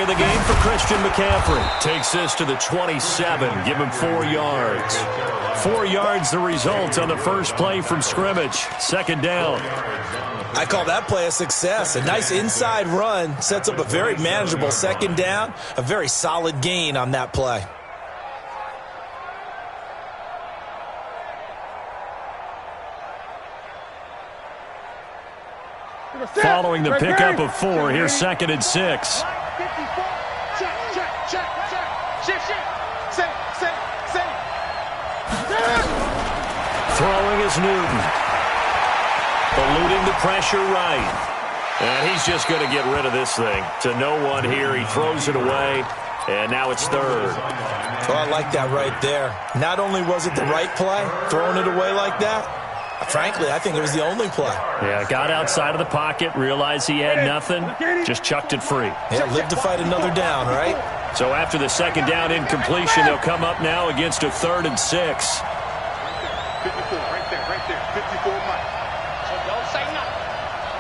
of the game for Christian McCaffrey. Takes this to the 27. Give him 4 yards. 4 yards the result on the first play from scrimmage. Second down. I call that play a success. A nice inside run sets up a very manageable second down. A very solid gain on that play. Following the pickup of 4, here's 2nd and 6. Throwing is Newton. Eluding the pressure right. And he's just going to get rid of this thing. To no one here. He throws it away. And now it's 3rd. Oh, I like that right there. Not only was it the right play, throwing it away like that, frankly, I think it was the only play. Yeah, got outside of the pocket, realized he had nothing, just chucked it free. Yeah, live to fight another down, right? So after the second down incompletion, they'll come up now against a 3rd and 6. 54, right there, 54 Mike. So don't say nothing.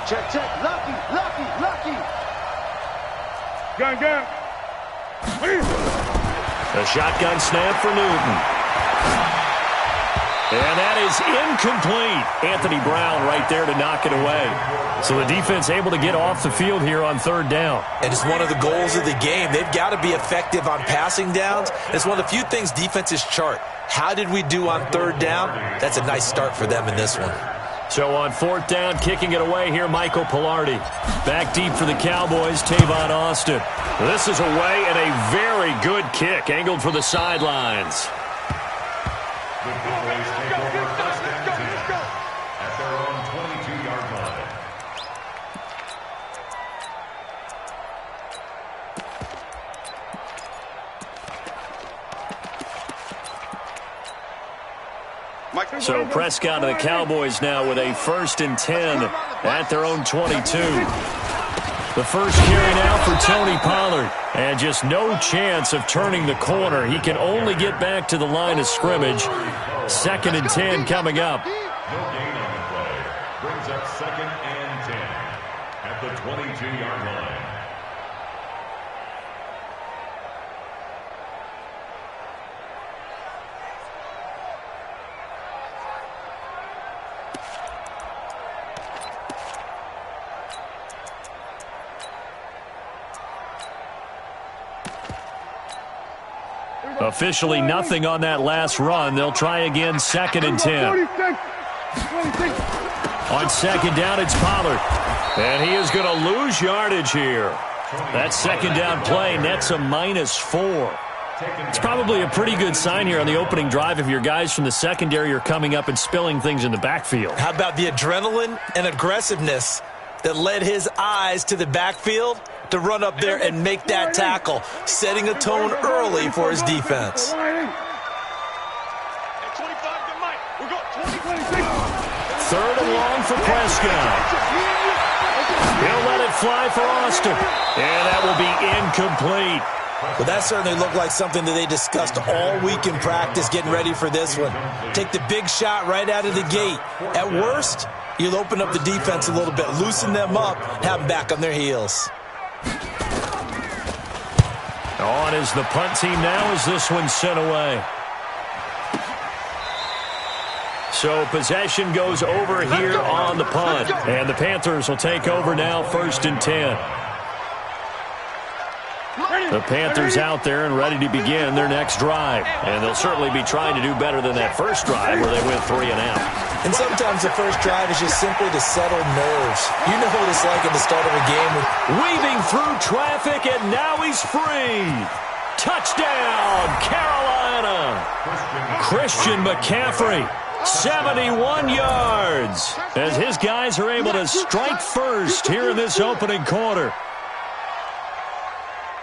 Check, lucky. Gun. A shotgun snap for Newton. And that is incomplete. Anthony Brown right there to knock it away. So the defense able to get off the field here on 3rd down. And it's one of the goals of the game. They've got to be effective on passing downs. It's one of the few things defenses chart. How did we do on 3rd down? That's a nice start for them in this one. So on 4th down, kicking it away here, Michael Pilardi. Back deep for the Cowboys, Tavon Austin. This is away and a very good kick, angled for the sidelines. The Cowboys take over 1st and 10 at their own 22-yard line. So Prescott and the Cowboys now with a 1st and 10 at their own 22. The first carry now for Tony Pollard. And just no chance of turning the corner. He can only get back to the line of scrimmage. 2nd and 10 coming up. No gain on the play. Brings up 2nd and 10 at the 22-yard line. Officially nothing on that last run. They'll try again, 2nd and 10. On 2nd down, it's Pollard. And he is going to lose yardage here. That 2nd down play nets a -4. It's probably a pretty good sign here on the opening drive if your guys from the secondary are coming up and spilling things in the backfield. How about the adrenaline and aggressiveness that led his eyes to the backfield to run up there and make that tackle, setting a tone early for his defense. 3rd and long for Prescott. He'll let it fly for Austin. And that will be incomplete. Well, that certainly looked like something that they discussed all week in practice getting ready for this one. Take the big shot right out of the gate. At worst, you'll open up the defense a little bit, loosen them up, have them back on their heels. On is the punt team now as this one's sent away. So possession goes over here on the punt. And the Panthers will take over now, 1st and 10. The Panthers out there and ready to begin their next drive. And they'll certainly be trying to do better than that first drive where they went 3 and out. And sometimes the first drive is just simply to settle nerves. You know what it's like at the start of a game. Weaving through traffic, and now he's free. Touchdown, Carolina. Christian McCaffrey, 71 yards. As his guys are able to strike first here in this opening quarter.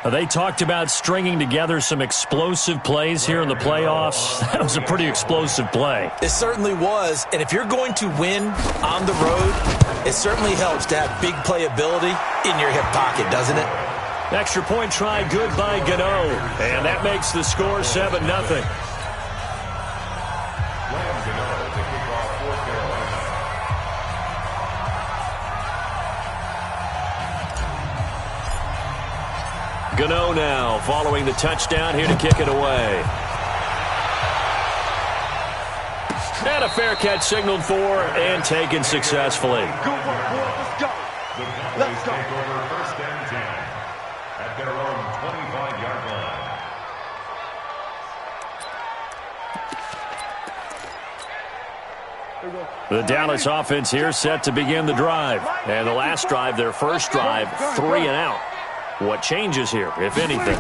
They talked about stringing together some explosive plays here in the playoffs. That was a pretty explosive play. It certainly was. And if you're going to win on the road, it certainly helps to have big playability in your hip pocket, doesn't it? Extra point try good by Gano. And that makes the score 7-0. Gano now following the touchdown here to kick it away. And a fair catch signaled for and taken successfully. Good work, boy. Let's go. The Cowboys take over 1st and 10 at their own 25-yard line. The Dallas offense here set to begin the drive. And the last drive, their first drive, 3 and out. What changes here, if anything?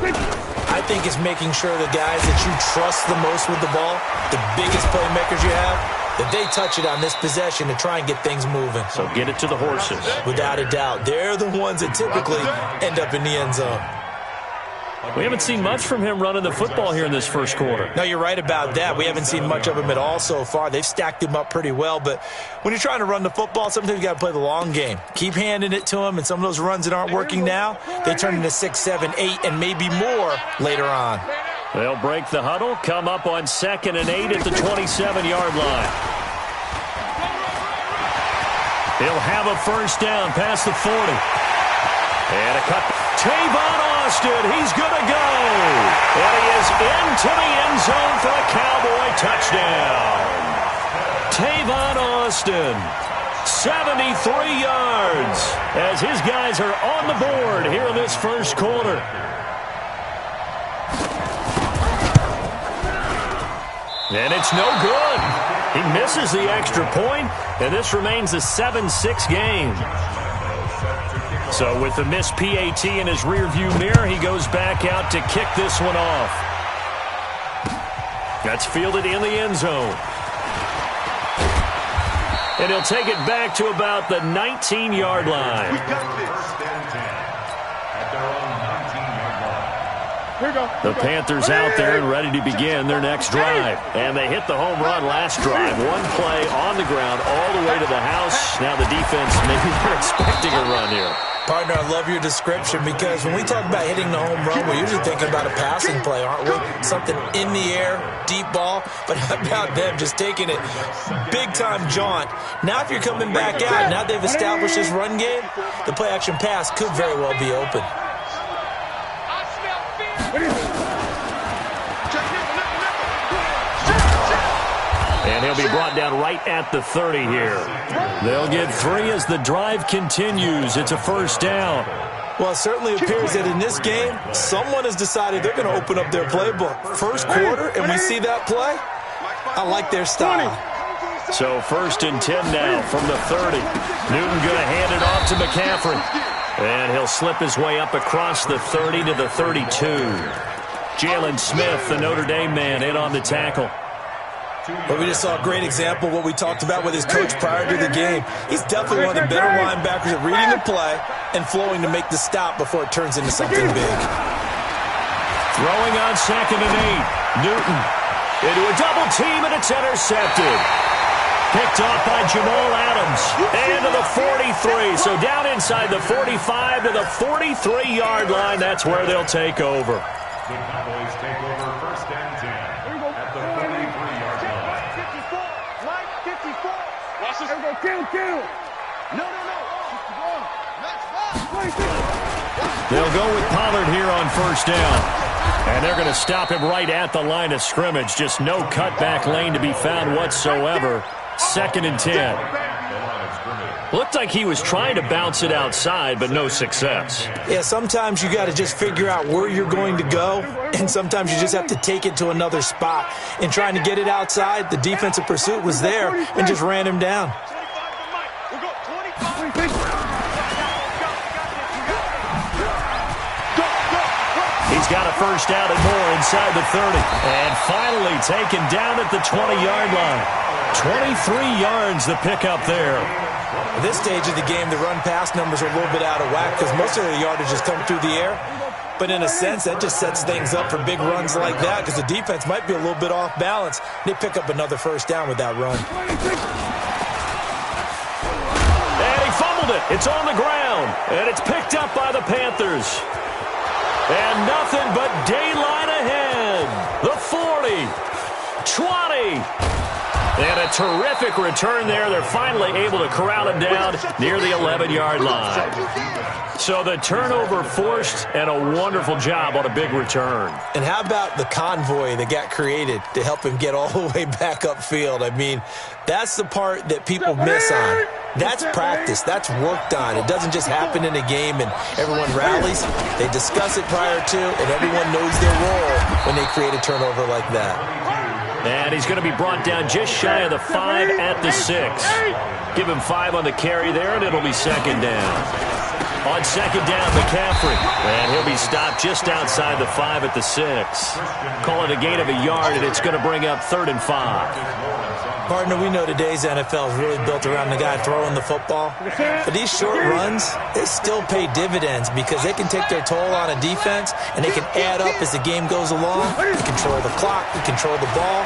I think it's making sure the guys that you trust the most with the ball, the biggest playmakers you have, that they touch it on this possession to try and get things moving. So get it to the horses. Without a doubt. They're the ones that typically end up in the end zone. We haven't seen much from him running the football here in this first quarter. No, you're right about that. We haven't seen much of him at all so far. They've stacked him up pretty well, but when you're trying to run the football, sometimes you got to play the long game. Keep handing it to him, and some of those runs that aren't working now, they turn into 6, 7, 8, and maybe more later on. They'll break the huddle, come up on 2nd and 8 at the 27-yard line. He'll have a first down past the 40. And a cut. Tavon Austin, he's going to go. And he is into the end zone for a Cowboy touchdown. Tavon Austin, 73 yards, as his guys are on the board here in this first quarter. And it's no good. He misses the extra point, and this remains a 7-6 game. So with the missed PAT in his rearview mirror, he goes back out to kick this one off. That's fielded in the end zone. And he'll take it back to about the 19-yard line. We got this. 1st and 10 at their own 19-yard line. Here we go. The Panthers out there and ready to begin their next drive. And they hit the home run last drive. One play on the ground all the way to the house. Now the defense, maybe they're expecting a run here. Partner, I love your description because when we talk about hitting the home run, we're usually thinking about a passing play, aren't we? Something in the air, deep ball, but how about them just taking it big-time jaunt. Now if you're coming back out, now they've established this run game, the play-action pass could very well be open. And he'll be brought down right at the 30 here. They'll get 3 as the drive continues. It's a first down. Well, it certainly appears that in this game, someone has decided they're going to open up their playbook. First quarter, and we see that play. I like their style. So 1st and 10 now from the 30. Newton going to hand it off to McCaffrey. And he'll slip his way up across the 30 to the 32. Jalen Smith, the Notre Dame man, in on the tackle. But we just saw a great example of what we talked about with his coach prior to the game. He's definitely one of the better linebackers at reading the play and flowing to make the stop before it turns into something big. Throwing on 2nd and 8. Newton into a double team, and it's intercepted. Picked off by Jamal Adams. And to the 43. So down inside the 45 to the 43-yard line. That's where they'll take over. The Cowboys take over 1st and 10 at the 43-yard line. 54. Mike, 54. Watch this. Kill. No. 51. They'll go with Pollard here on first down. And they're going to stop him right at the line of scrimmage. Just no cutback lane to be found whatsoever. 2nd and 10. Looked like he was trying to bounce it outside, but no success. Yeah, sometimes you got to just figure out where you're going to go, and sometimes you just have to take it to another spot. In trying to get it outside, the defensive pursuit was there and just ran him down. He's got a first down and more inside the 30. And finally taken down at the 20-yard line. 23 yards the pickup there. At this stage of the game, the run-pass numbers are a little bit out of whack because most of the yardage has come through the air. But in a sense, that just sets things up for big runs like that because the defense might be a little bit off balance. They pick up another first down with that run. And he fumbled it. It's on the ground. And it's picked up by the Panthers. And nothing but daylight ahead. The 40, 20, And a terrific return there. They're finally able to corral him down near the 11-yard line. So the turnover forced and a wonderful job on a big return. And how about the convoy that got created to help him get all the way back upfield? I mean, that's the part that people miss on. That's practice. That's worked on. It doesn't just happen in a game and everyone rallies. They discuss it prior to, and everyone knows their role when they create a turnover like that. And he's going to be brought down just shy of the 5 at the 6. Give him 5 on the carry there, and it'll be second down. On second down, McCaffrey. And he'll be stopped just outside the 5 at the 6. Call it a gain of a yard, and it's going to bring up 3rd and 5. Partner, we know today's NFL is really built around the guy throwing the football. But these short runs, they still pay dividends because they can take their toll on a defense, and they can add up as the game goes along. You control the clock, you control the ball,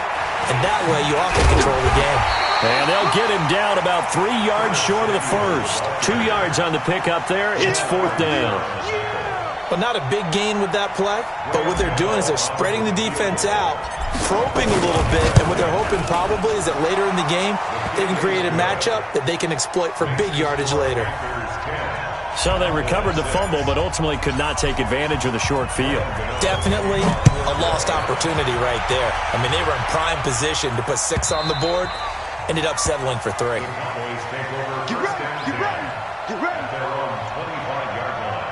and that way you often control the game. And they'll get him down about 3 yards short of the first. 2 yards on the pickup there. It's 4th down. Well, not a big gain with that play, but what they're doing is they're spreading the defense out, probing a little bit, and what they're hoping probably is that later in the game, they can create a matchup that they can exploit for big yardage later. So they recovered the fumble, but ultimately could not take advantage of the short field. Definitely a lost opportunity right there. I mean, they were in prime position to put 6 on the board, ended up settling for 3. Get ready, get ready, get ready. They're on 25-yard line.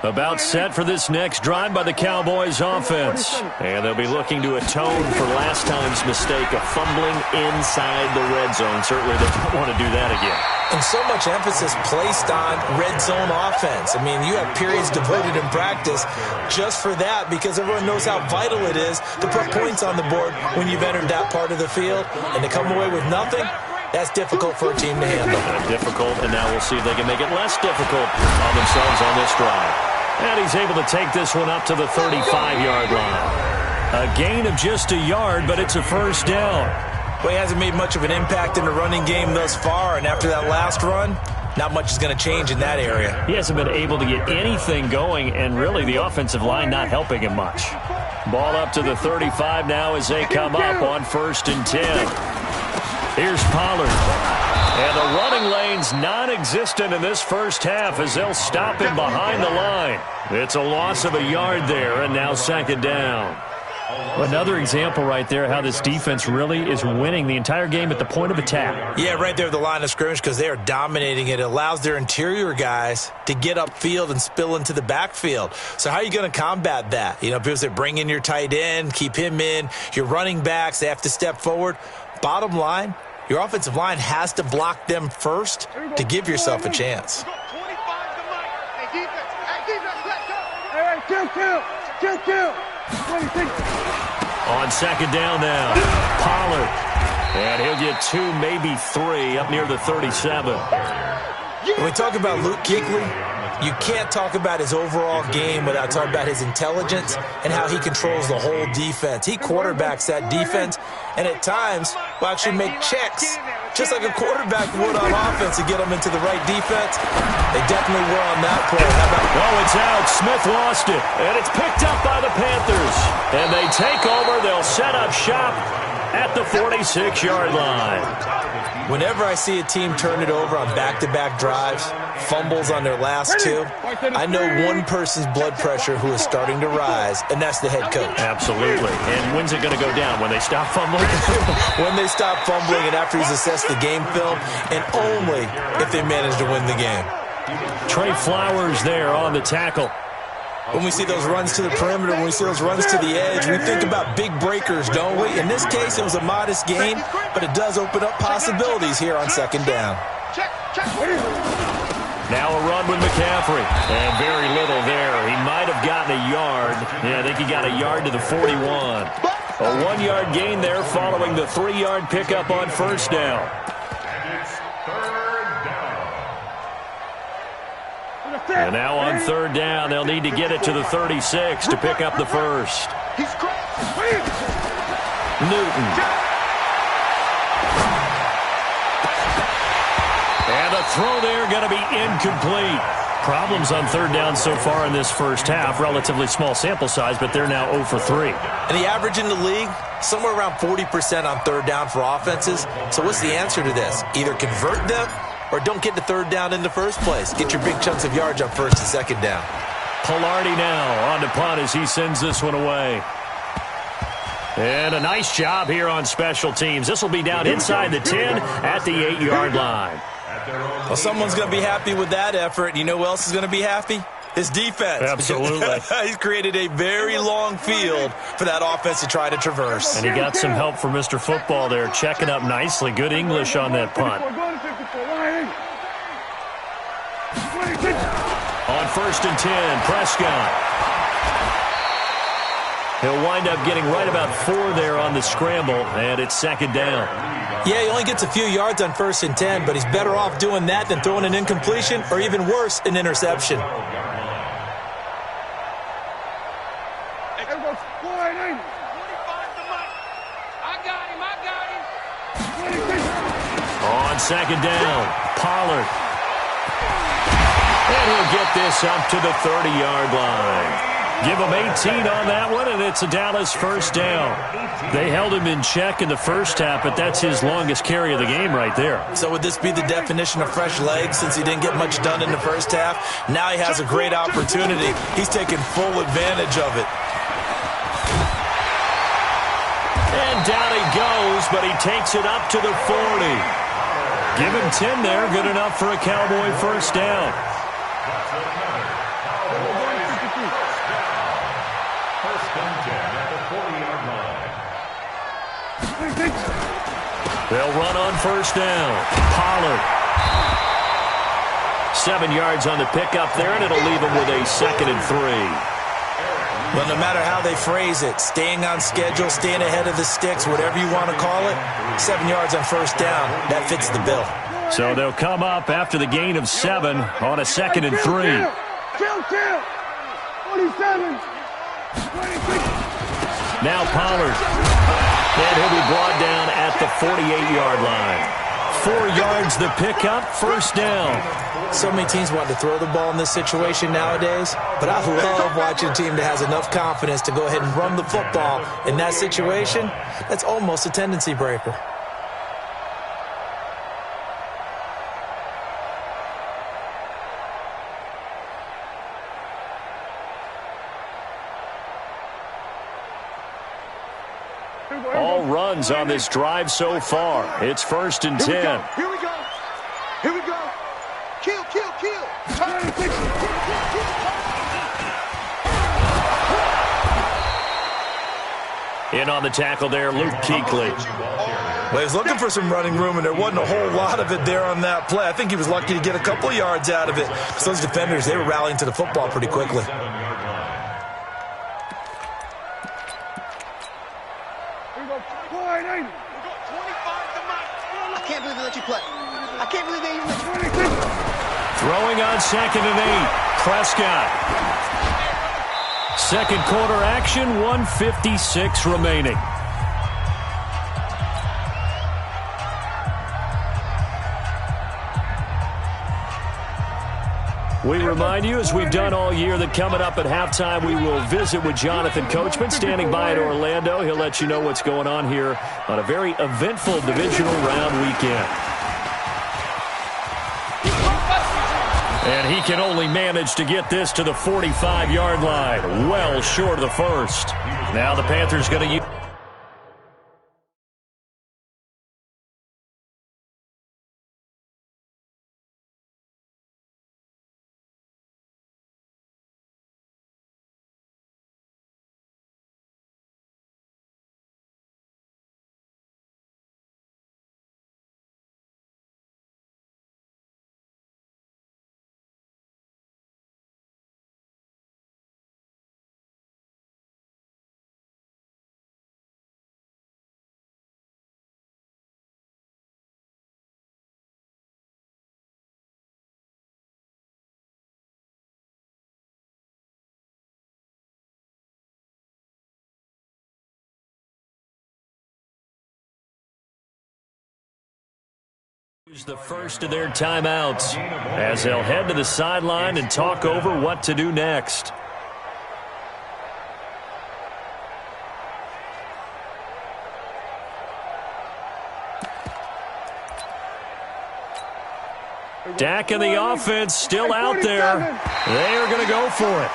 About set for this next drive by the Cowboys offense. And they'll be looking to atone for last time's mistake of fumbling inside the red zone. Certainly they don't want to do that again. And so much emphasis placed on red zone offense. I mean, you have periods devoted in practice just for that because everyone knows how vital it is to put points on the board when you've entered that part of the field. And to come away with nothing, that's difficult for a team to handle. Difficult, and now we'll see if they can make it less difficult on themselves on this drive. And he's able to take this one up to the 35-yard line. A gain of just a yard, but it's a first down. Well, he hasn't made much of an impact in the running game thus far, and after that last run, not much is going to change in that area. He hasn't been able to get anything going, and really the offensive line not helping him much. Ball up to the 35 now as they come up on 1st and 10. Here's Pollard. And the running lane's non-existent in this first half as they'll stop him behind the line. It's a loss of a yard there, and now second down. Another example right there how this defense really is winning the entire game at the point of attack. Yeah, right there at the line of scrimmage because they are dominating it. It allows their interior guys to get upfield and spill into the backfield. So how are you going to combat that? You know, because they bring in your tight end, keep him in. Your running backs, they have to step forward. Bottom line, your offensive line has to block them first to give yourself a chance. On second down now, Pollard. And he'll get 2, maybe 3 up near the 37. When we talk about Luke Kuechly, you can't talk about his overall game without talking about his intelligence and how he controls the whole defense. He quarterbacks that defense and at times will actually make checks, just like a quarterback would on offense to get them into the right defense. They definitely were on that play. Oh, it's out. Smith lost it. And it's picked up by the Panthers. And they take over. They'll set up shop at the 46-yard line. Whenever I see a team turn it over on back-to-back drives, fumbles on their last 2, I know one person's blood pressure who is starting to rise, and that's the head coach. Absolutely. And when's it going to go down? When they stop fumbling? When they stop fumbling and after he's assessed the game film, and only if they manage to win the game. Trey Flowers there on the tackle. When we see those runs to the perimeter, when we see those runs to the edge, we think about big breakers, don't we? In this case, it was a modest gain, but it does open up possibilities here on second down. Now a run with McCaffrey. And very little there. He might have gotten a yard. Yeah, I think he got a yard to the 41. A 1-yard gain there following the 3-yard pickup on first down. And now on third down, they'll need to get it to the 36 to pick up the first. Newton. throw there going to be incomplete. Problems on third down so far in this first half. Relatively small sample size, but they're now 0 for 3. And the average in the league, somewhere around 40% on third down for offenses. So what's the answer to this? Either convert them or don't get to third down in the first place. Get your big chunks of yards on first and second down. Pilardi now on the punt as he sends this one away. And a nice job here on special teams. This will be down inside the 10 at the 8-yard line. Well, someone's going to be happy with that effort. You know who else is going to be happy? His defense. Absolutely. He's created a very long field for that offense to try to traverse. And he got some help from Mr. Football there, checking up nicely. Good English on that punt. On first and 10, Prescott. He'll wind up getting right about 4 there on the scramble, and it's second down. Yeah, he only gets a few yards on first and 10, but he's better off doing that than throwing an incompletion or even worse, an interception. On second down, Pollard. And he'll get this up to the 30-yard line. Give him 18 on that one, and it's a Dallas first down. They held him in check in the first half, but that's his longest carry of the game right there. So would this be the definition of fresh legs since he didn't get much done in the first half? Now he has a great opportunity. He's taking full advantage of it. And down he goes, but he takes it up to the 40. Give him 10 there, good enough for a Cowboy first down. They'll run on first down. Pollard. 7 yards on the pickup there, and it'll leave him with a 2nd and 3. Well, no matter how they phrase it, staying on schedule, staying ahead of the sticks, whatever you want to call it, 7 yards on first down, that fits the bill. So they'll come up after the gain of 7 on a 2nd and 3. Kill. 47. 26. Now Pollard. And he'll be brought down at the 48-yard line. 4 yards the pickup, first down. So many teams want to throw the ball in this situation nowadays, but I love watching a team that has enough confidence to go ahead and run the football in that situation. That's almost a tendency breaker. All runs on this drive so far. It's first and 10. Here we go. Kill. In on the tackle there, Luke Kuechly. Well, he was looking for some running room, and there wasn't a whole lot of it there on that play. I think he was lucky to get a couple of yards out of it. So those defenders, they were rallying to the football pretty quickly. I can't believe they let you play. I can't believe they even let you play. Throwing on 2nd and 8. Prescott. Second quarter action, 1:56 remaining. We remind you, as we've done all year, that coming up at halftime, we will visit with Jonathan Coachman, standing by in Orlando. He'll let you know what's going on here on a very eventful divisional round weekend. And he can only manage to get this to the 45-yard line, well short of the first. Now the Panthers going to use... Use the first of their timeouts as they'll head to the sideline and talk over what to do next. Dak and the offense still out there. They are going to go for it.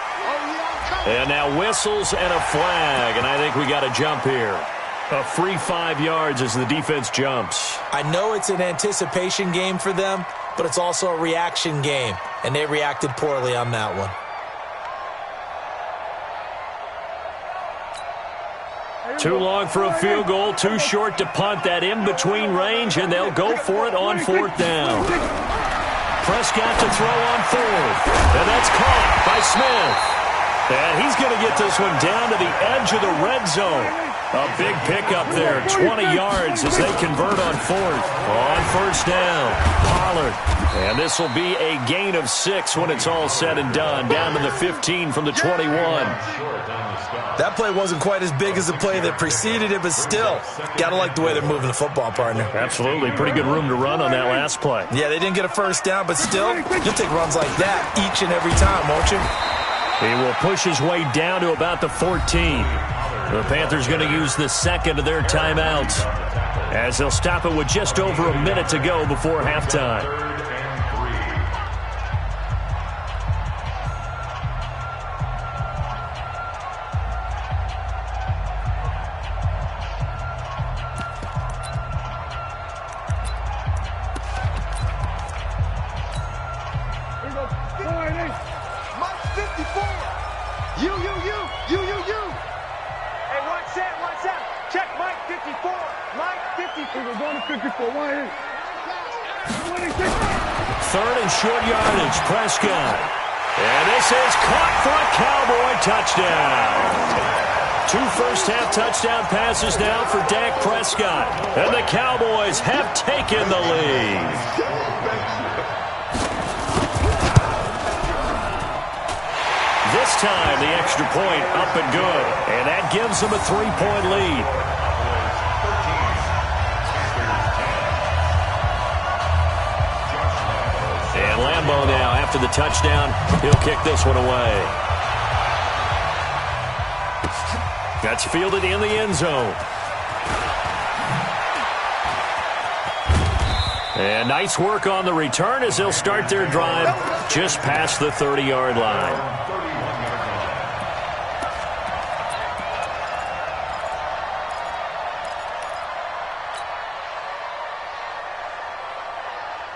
And now whistles and a flag, and I think we got a jump here. A free 5 yards as the defense jumps. I know it's an anticipation game for them, but it's also a reaction game, and they reacted poorly on that one. Too long for a field goal, too short to punt. That in-between range, and they'll go for it on 4th down. Prescott to throw on 4th, and that's caught by Smith. And he's going to get this one down to the edge of the red zone. A big pickup there, 20 yards as they convert on 4th. On 1st down, Pollard. And this will be a gain of 6 when it's all said and done, down to the 15 from the 21. That play wasn't quite as big as the play that preceded it, but still, got to like the way they're moving the football, partner. Absolutely. Pretty good room to run on that last play. Yeah, they didn't get a first down, but still, you'll take runs like that each and every time, won't you? He will push his way down to about the 14. The Panthers going to use the second of their timeouts as they'll stop it with just over a minute to go before halftime. Third and short yardage, Prescott. And this is caught for a Cowboy touchdown. 2 first-half touchdown passes now for Dak Prescott. And the Cowboys have taken the lead. This time, the extra point up and good. And that gives them a 3-point lead. Lambeau now, after the touchdown, he'll kick this one away. That's fielded in the end zone. And nice work on the return as they'll start their drive just past the 30-yard line.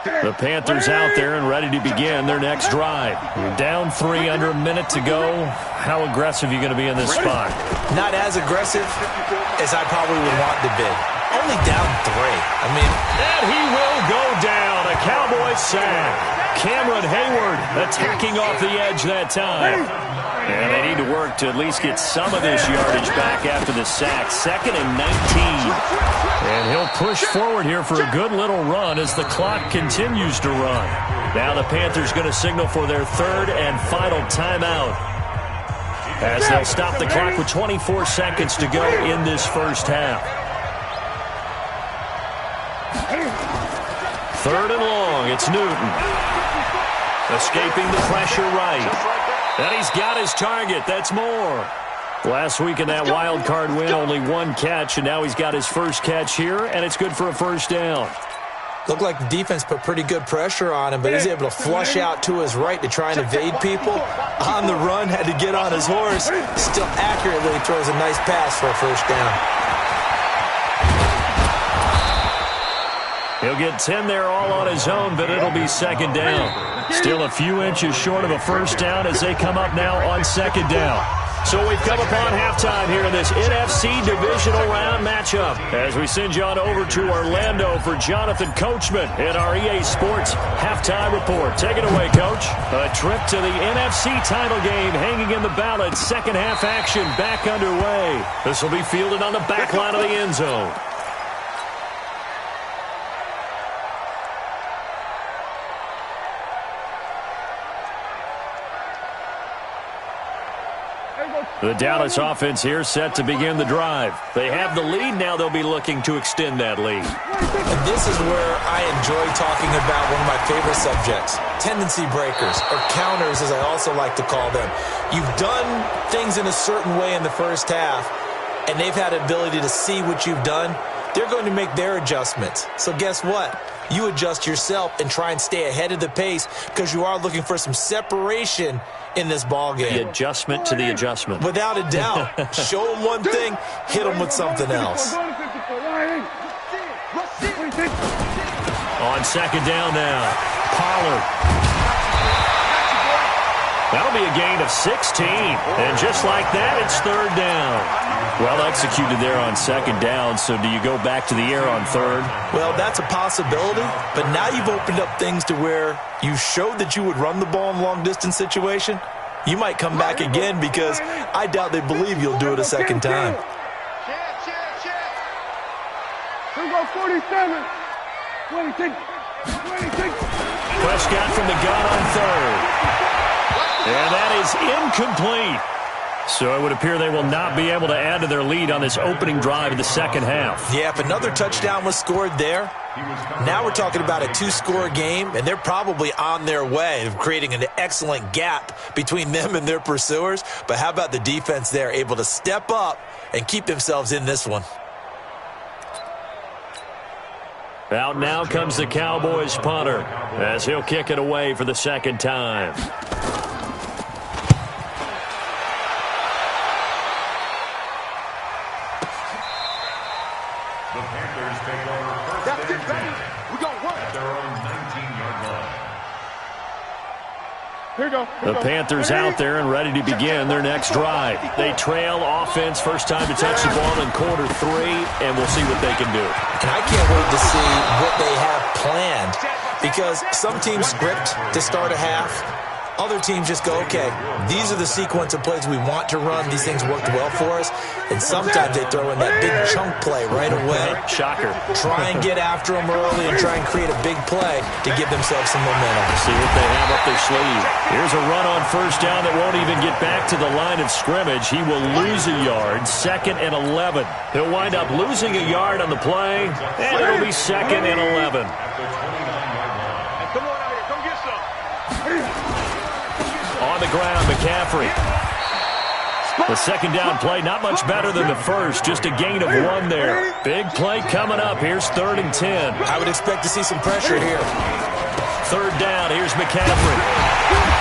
The Panthers out there and ready to begin their next drive. You're down 3, under a minute to go. How aggressive are you going to be in this spot? Not as aggressive as I probably would want to be. Only down 3. And he will go down. A Cowboy sack. Cameron Hayward attacking off the edge that time. And they need to work to at least get some of this yardage back after the sack. 2nd and 19. And he'll push forward here for a good little run as the clock continues to run. Now the Panthers going to signal for their 3rd and final timeout as they'll stop the clock with 24 seconds to go in this first half. 3rd and long, it's Newton. Escaping the pressure right. And he's got his target. That's more. Last week in that wild card win, only 1 catch, and now he's got his first catch here, and it's good for a first down. Looked like the defense put pretty good pressure on him, but he's able to flush out to his right to try and evade people. On the run, had to get on his horse. Still accurately throws a nice pass for a first down. He'll get 10 there all on his own, but it'll be 2nd down. Still a few inches short of a first down as they come up now on 2nd down. So we've come upon halftime here in this NFC Divisional Round matchup as we send you on over to Orlando for Jonathan Coachman in our EA Sports Halftime Report. Take it away, Coach. A trip to the NFC title game hanging in the balance. Second half action back underway. This will be fielded on the back line of the end zone. The Dallas offense here set to begin the drive. They have the lead. Now they'll be looking to extend that lead. And this is where I enjoy talking about one of my favorite subjects, tendency breakers, or counters as I also like to call them. You've done things in a certain way in the first half, and they've had the ability to see what you've done. They're going to make their adjustments. So guess what? You adjust yourself and try and stay ahead of the pace because you are looking for some separation in this ball game. The adjustment to the adjustment. Without a doubt. Show them one thing, hit them with something else. On second down now, Pollard. That'll be a gain of 16. And just like that, it's third down. Well executed there on second down, so do you go back to the air on third? Well, that's a possibility, but now you've opened up things to where you showed that you would run the ball in a long-distance situation. You might come back again because I doubt they believe you'll do it a second time. Here we go, 47. 26. 26. Prescott from the gun on third. And that is incomplete. So it would appear they will not be able to add to their lead on this opening drive of the second half. Yeah, if another touchdown was scored there, now we're talking about a two-score game, and they're probably on their way of creating an excellent gap between them and their pursuers. But how about the defense there, able to step up and keep themselves in this one? Out now comes the Cowboys punter as he'll kick it away for the second time. The Panthers take over first and 10 at their own 19-yard line. Here we go. The Panthers out there and ready to begin their next drive. They trail offense, first time to touch the ball in quarter three, and we'll see what they can do. And I can't wait to see what they have planned, because some teams script to start a half. Other teams just go, okay, these are the sequence of plays we want to run. These things worked well for us. And sometimes they throw in that big chunk play right away. Shocker. Try and get after them early and try and create a big play to give themselves some momentum. See what they have up their sleeve. Here's a run on first down that won't even get back to the line of scrimmage. He will lose a yard, 2nd and 11. He'll wind up losing a yard on the play, and it'll be 2nd and 11. On the ground, McCaffrey. The second down play, not much better than the first, just a gain of 1 there. Big play coming up. Here's 3rd and 10. I would expect to see some pressure here. 3rd down, here's McCaffrey.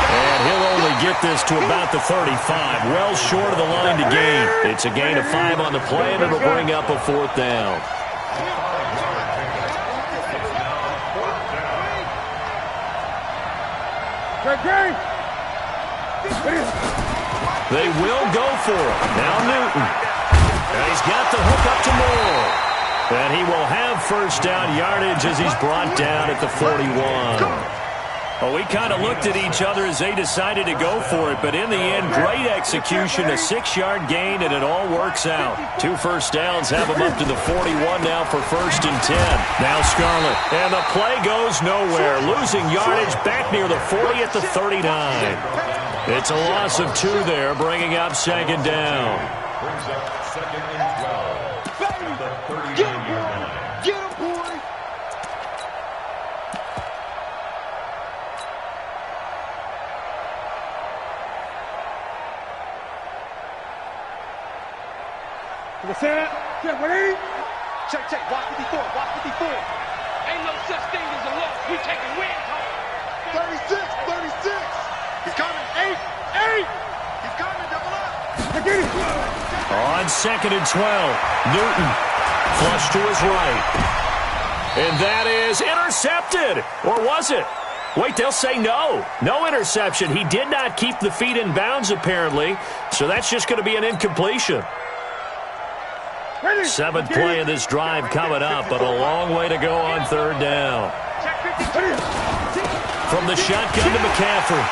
And he'll only get this to about the 35, well short of the line to gain. It's a gain of 5 on the play, and it'll bring up a 4th down. They will go for it. Now Newton. And he's got the hook up to Moore. And he will have first down yardage as he's brought down at the 41. Well, we kind of looked at each other as they decided to go for it, but in the end, great execution, a 6-yard gain, and it all works out. 2 first downs have him up to the 41 now for 1st and 10. Now Scarlett, and the play goes nowhere, losing yardage back near the 40 at the 39. It's a loss of 2 there, bringing up 2nd down. Brings up 2nd and 12 at the 39-yard line. Get him, boy! To the center. Check, ready? Check, check. Watch 54. Watch 54. Ain't no such thing as a loss. We taking wins home. 36. 36. He's coming. 8. He's coming. Double up. On 2nd and 12, Newton flush to his right. And that is intercepted. Or was it? Wait, they'll say no. No interception. He did not keep the feet in bounds, apparently. So that's just going to be an incompletion. 7th play of this drive coming up, but a long way to go on 3rd down. From the shotgun to McCaffrey.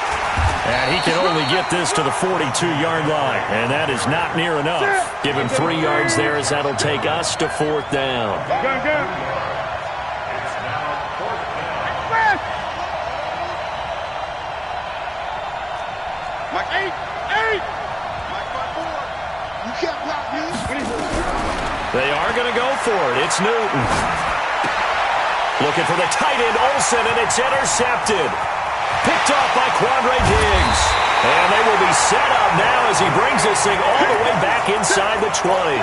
And he can only get this to the 42-yard line, and that is not near enough. Give him 3 yards there as that'll take us to 4th down. It's now 4th down. Mike 8. Mike 5-4. They are going to go for it. It's Newton. Looking for the tight end, Olsen, and it's intercepted. Picked off by Quandre Diggs. And they will be set up now as he brings this thing all the way back inside the 20.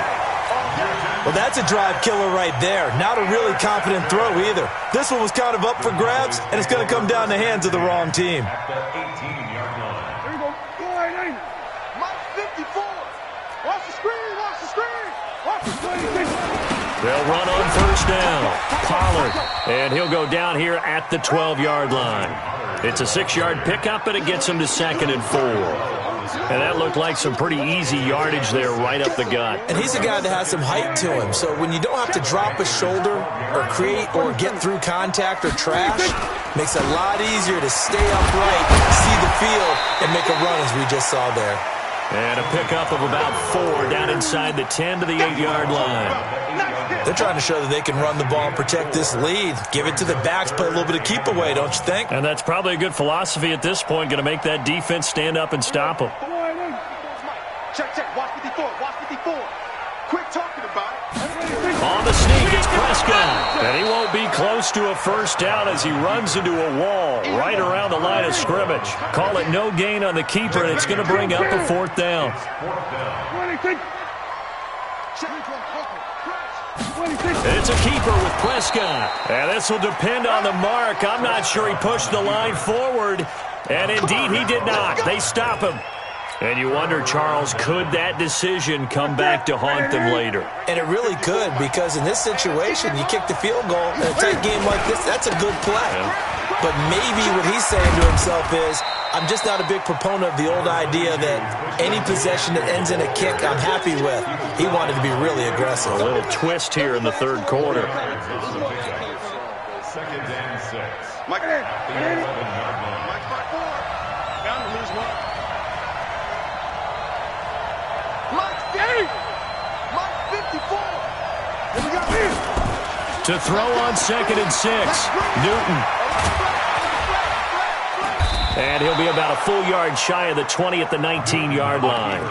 Well, that's a drive killer right there. Not a really confident throw either. This one was kind of up for grabs, and it's going to come down the hands of the wrong team. There you go. Go ahead, Mike 54. Watch the screen. Watch the screen. Watch the screen. They'll run on first down. Pollard, and he'll go down here at the 12-yard line. It's a 6-yard pickup, and it gets him to 2nd and 4. And that looked like some pretty easy yardage there right up the gut. And he's a guy that has some height to him, so when you don't have to drop a shoulder or create or get through contact or trash, makes it a lot easier to stay upright, see the field, and make a run as we just saw there. And a pickup of about 4 down inside the 10 to the 8-yard line. They're trying to show that they can run the ball and protect this lead. Give it to the backs, play a little bit of keep away, don't you think? And that's probably a good philosophy at this point, going to make that defense stand up and stop them. Check, check. Watch 54. Watch 54. Quit talking about it. On the sneak, it's Prescott. And he won't be close to a first down as he runs into a wall right around the line of scrimmage. Call it no gain on the keeper, and it's going to bring up a 4th down. It's a keeper with Prescott. And this will depend on the mark. I'm not sure he pushed the line forward. And indeed, he did not. They stop him. And you wonder, Charles, could that decision come back to haunt them later? And it really could, because in this situation, you kick the field goal in a tight game like this, that's a good play. Yeah. But maybe what he's saying to himself is, I'm just not a big proponent of the old idea that any possession that ends in a kick I'm happy with. He wanted to be really aggressive. A little twist here in the 3rd quarter. 2nd and 6. Mike, The 11-yard line. Mike 54. Bound to lose one. Mike 50. Mike 54. Here we go. To throw on 2nd and 6, Newton. And he'll be about a full yard shy of the 20 at the 19-yard line.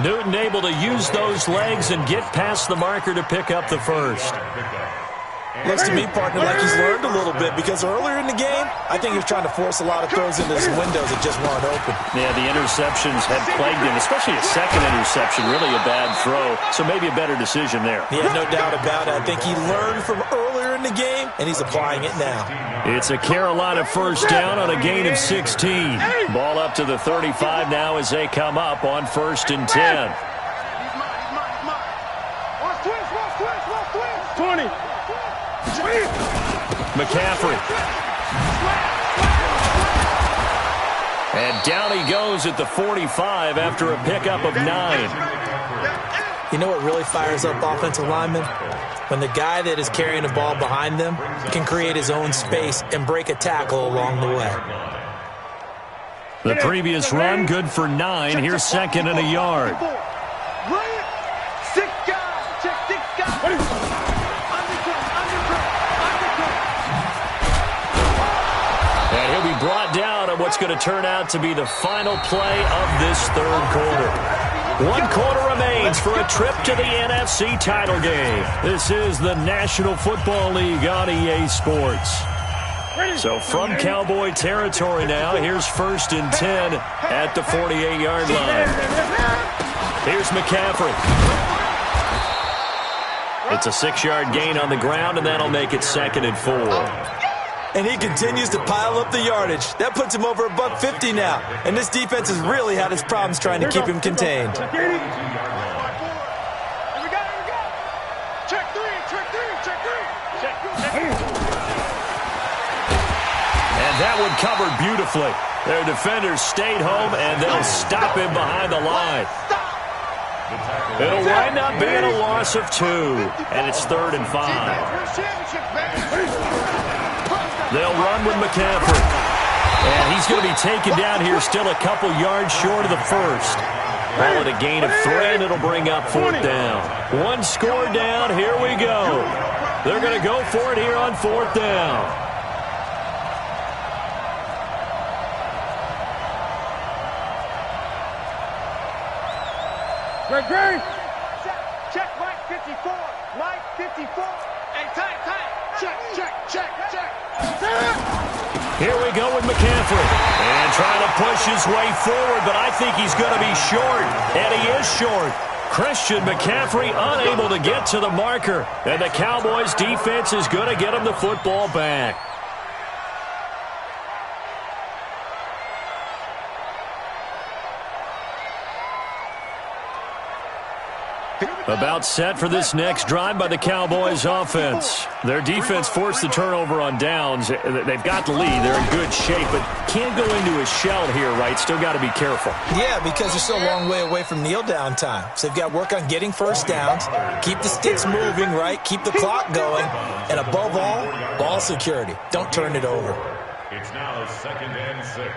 Newton able to use those legs and get past the marker to pick up the first. Looks to me, partner, like he's learned a little bit, because earlier in the game, I think he was trying to force a lot of throws into his windows that just weren't open. Yeah, the interceptions had plagued him, especially a second interception, really a bad throw, so maybe a better decision there. Yeah, no doubt about it. I think he learned from earlier in the game, and he's applying it now. It's a Carolina first down on a gain of 16. Ball up to the 35 now as they come up on 1st and 10. He's mine. He's mine. He's mine. Watch twins. Watch twins. Watch twins. 20. McCaffrey. And down he goes at the 45 after a pickup of 9. You know what really fires up offensive linemen? When the guy that is carrying the ball behind them can create his own space and break a tackle along the way. The previous run, good for 9. Here's 2nd and a yard. Six guys. Check 6 guys. And he'll be brought down on what's going to turn out to be the final play of this 3rd quarter. 1 quarter remains for a trip to the NFC title game. This is the National Football League on EA Sports. So from Cowboy territory now, here's 1st and 10 at the 48-yard line. Here's McCaffrey. It's a 6-yard gain on the ground, and that'll make it 2nd and 4. And he continues to pile up the yardage. That puts him over $150 now. And this defense has really had its problems trying to keep him contained. Here we go. Check 3. Check 3. Check 3. And that one covered beautifully. Their defenders stayed home, and they'll stop him behind the line. It'll wind up being a loss of 2, and it's 3rd and 5. They'll run with McCaffrey. And he's going to be taken down here still a couple yards short of the first. Call it a gain of 3, and it'll bring up 4th down. 1 score down. Here we go. They're going to go for it here on 4th down. Great. Check Mike 54. Mike 54. Hey, time. Check. Here we go with McCaffrey. And trying to push his way forward, but I think he's going to be short. And he is short. Christian McCaffrey unable to get to the marker. And the Cowboys defense is going to get him the football back. About set for this next drive by the Cowboys offense. Their defense forced the turnover on downs. They've got the lead. They're in good shape, but can't go into a shell here, right? Still got to be careful. Yeah, because they're still a long way away from kneel down time. So they've got to work on getting first downs, keep the sticks moving, right? Keep the clock going. And above all, ball security. Don't turn it over. It's now 2nd and 6.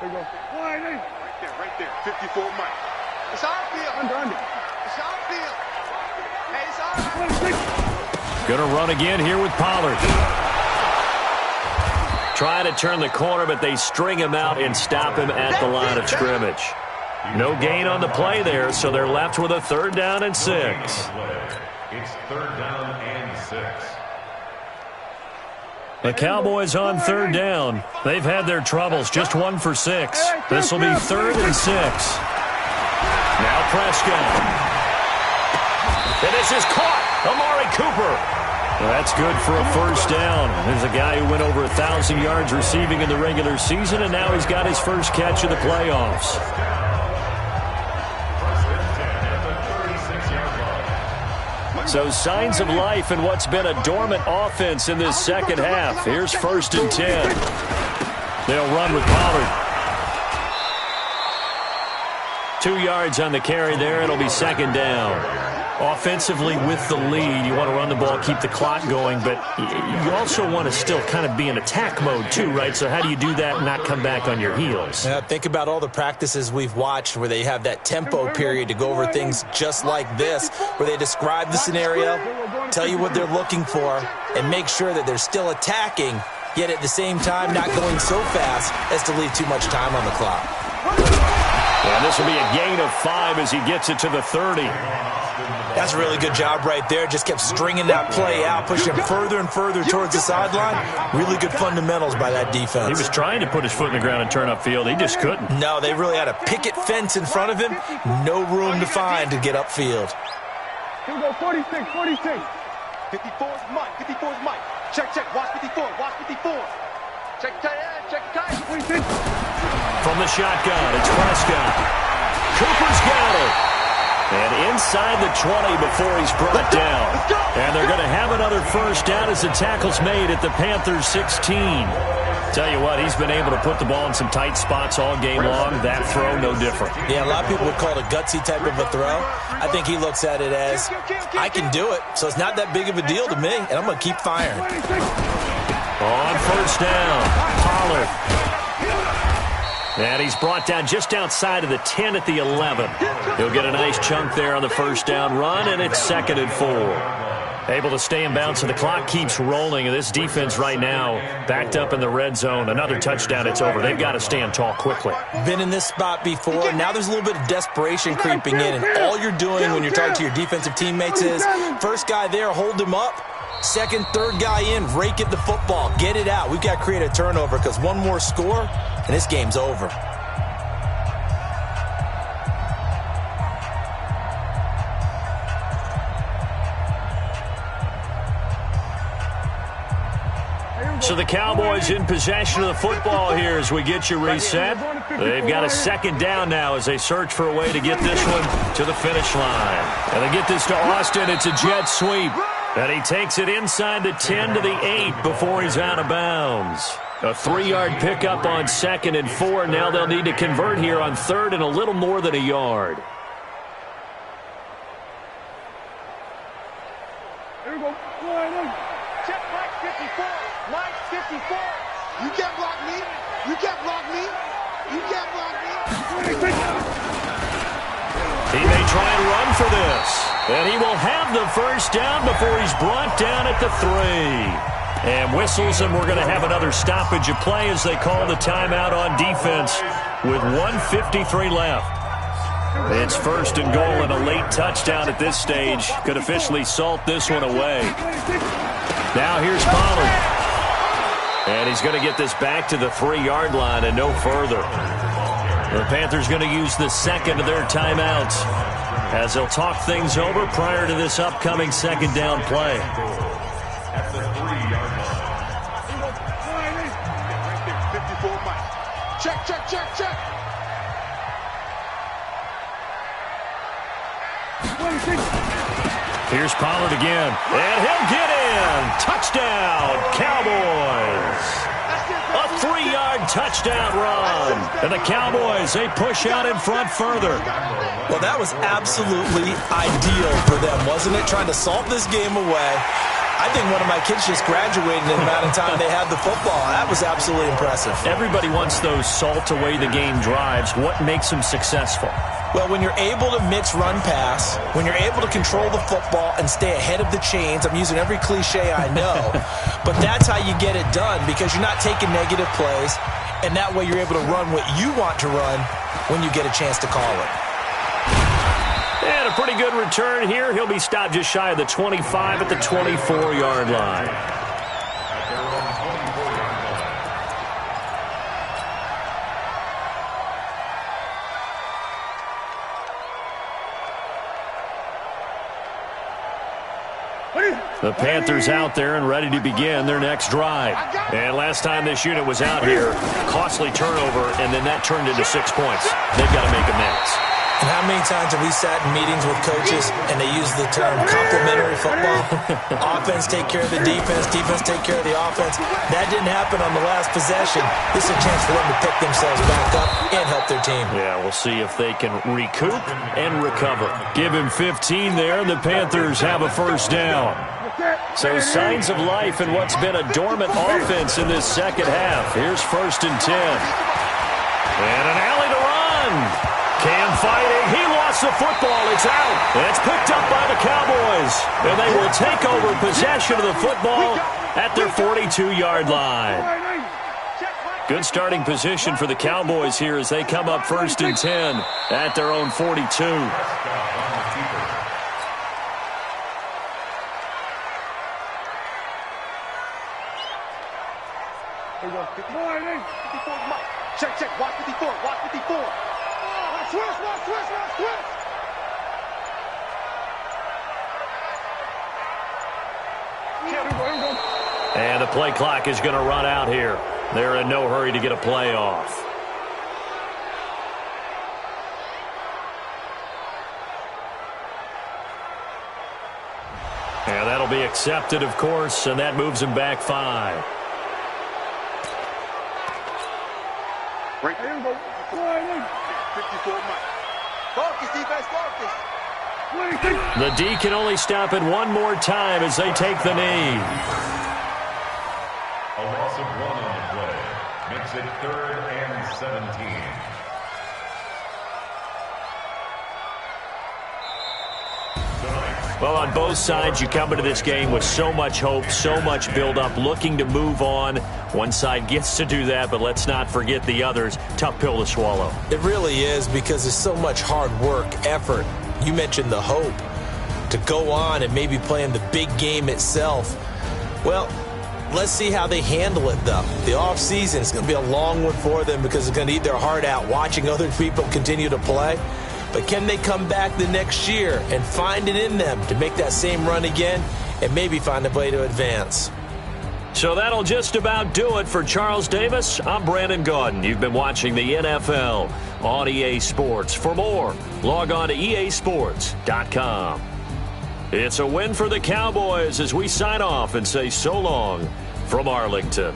There you go. Right there. 54 Mike. It's our field. Under. It's our field. Hey, it's our Gonna run again here with Pollard. Trying to turn the corner, but they string him out and stop him at the line of scrimmage. No gain on the play there, so they're left with a 3rd down and 6. It's 3rd down and 6. The Cowboys on 3rd down. They've had their troubles, just 1 for 6. This will be 3rd and 6. Now Prescott. And this is caught. Amari Cooper. That's good for a 1st down. There's a guy who went over 1,000 yards receiving in the regular season, and now he's got his first catch of the playoffs. So signs of life in what's been a dormant offense in this second half. Here's 1st and 10. They'll run with Pollard. 2 yards on the carry there. It'll be 2nd down. Offensively with the lead, you want to run the ball, keep the clock going, but you also want to still kind of be in attack mode too, right? So how do you do that and not come back on your heels? Think about all the practices we've watched where they have that tempo period to go over things just like this, where they describe the scenario, tell you what they're looking for, and make sure that they're still attacking, yet at the same time not going so fast as to leave too much time on the clock. And this will be a gain of 5 as he gets it to the 30. That's a really good job right there. Just kept stringing that play out, pushing him further and further towards the sideline. Really good fundamentals by that defense. He was trying to put his foot in the ground and turn upfield. He just couldn't. No, they really had a picket fence in front of him. No room to find to get upfield. Here we go, 46. 54's Mike. 54's Mike. Check. Watch 54. Check tight end. Check tight. 26. From the shotgun, it's Prescott. Cooper's got it. And inside the 20 before he's brought down. And they're going to have another 1st down as the tackle's made at the Panthers 16. Tell you what, he's been able to put the ball in some tight spots all game long. That throw, no different. Yeah, a lot of people would call it a gutsy type of a throw. I think he looks at it as, I can do it, so it's not that big of a deal to me, and I'm going to keep firing. On 1st down, Pollard. And he's brought down just outside of the 10 at the 11. He'll get a nice chunk there on the 1st down run, and it's 2nd and 4. Able to stay in bounds, and the clock keeps rolling. And this defense right now backed up in the red zone. Another touchdown, it's over. They've got to stand tall quickly. Been in this spot before. Now there's a little bit of desperation creeping in, and all you're doing when you're talking to your defensive teammates is, first guy there, hold him up. 2nd, 3rd guy in, rake at the football. Get it out. We've got to create a turnover because one more score, and this game's over. So the Cowboys in possession of the football here as we get you reset. They've got a 2nd down now as they search for a way to get this one to the finish line. And they get this to Austin. It's a jet sweep. And he takes it inside the 10 to the 8 before he's out of bounds. A 3-yard pickup on 2nd and 4. Now they'll need to convert here on 3rd and a little more than a yard. Here we go. Check Mike 54. Mike 54. You can't block me. You can't block me. You can't block me. He may try and run for this. And he will have the first down before he's brought down at the 3. And whistles, and we're going to have another stoppage of play as they call the timeout on defense with 1:53 left. It's first and goal, and a late touchdown at this stage could officially salt this one away. Now here's Pollard. And he's going to get this back to the 3-yard line and no further. The Panthers going to use the second of their timeouts as they'll talk things over prior to this upcoming second down play. At the 3-yard line. Check, check, check, check. Here's Pollard again, and he'll get in. Touchdown, Cowboys. A 3-yard touchdown run. And the Cowboys, they push out in front further. Well, that was absolutely ideal for them, wasn't it? Trying to salt this game away. I think one of my kids just graduated in the amount of time they had the football. That was absolutely impressive. Everybody wants those salt-away-the-game drives. What makes them successful? Well, when you're able to mix run-pass, when you're able to control the football and stay ahead of the chains, I'm using every cliche I know, but that's how you get it done because you're not taking negative plays, and that way you're able to run what you want to run when you get a chance to call it. And a pretty good return here. He'll be stopped just shy of the 25 at the 24-yard line. The Panthers out there and ready to begin their next drive. And last time this unit was out here, costly turnover, and then that turned into 6 points. They've got to make amends. And how many times have we sat in meetings with coaches and they use the term complementary football? Offense take care of the defense, defense take care of the offense. That didn't happen on the last possession. This is a chance for them to pick themselves back up and help their team. Yeah, we'll see if they can recoup and recover. Give him 15 there, and the Panthers have a first down. So signs of life in what's been a dormant offense in this second half. Here's first and 10. And an alley to run. Cam fighting. He lost the football. It's out. And it's picked up by the Cowboys. And they will take over possession of the football at their 42-yard line. Good starting position for the Cowboys here as they come up first and 10 at their own 42. Check, check, watch 54, watch 54. Switch. And the play clock is going to run out here. They're in no hurry to get a play off. And that'll be accepted, of course, and that moves him back 5. Right there. 54 Mike. Focus, defense, focus. The D can only stop it one more time as they take the knee. A loss of 1 on the play makes it 3rd and 17. Well, on both sides, you come into this game with so much hope, so much build-up, looking to move on. One side gets to do that, but let's not forget the others. Tough pill to swallow. It really is because there's so much hard work, effort. You mentioned the hope to go on and maybe play in the big game itself. Well, let's see how they handle it, though. The offseason is going to be a long one for them because they're going to eat their heart out watching other people continue to play. But can they come back the next year and find it in them to make that same run again and maybe find a way to advance? So that'll just about do it for Charles Davis. I'm Brandon Gaudin. You've been watching the NFL on EA Sports. For more, log on to easports.com. It's a win for the Cowboys as we sign off and say so long from Arlington.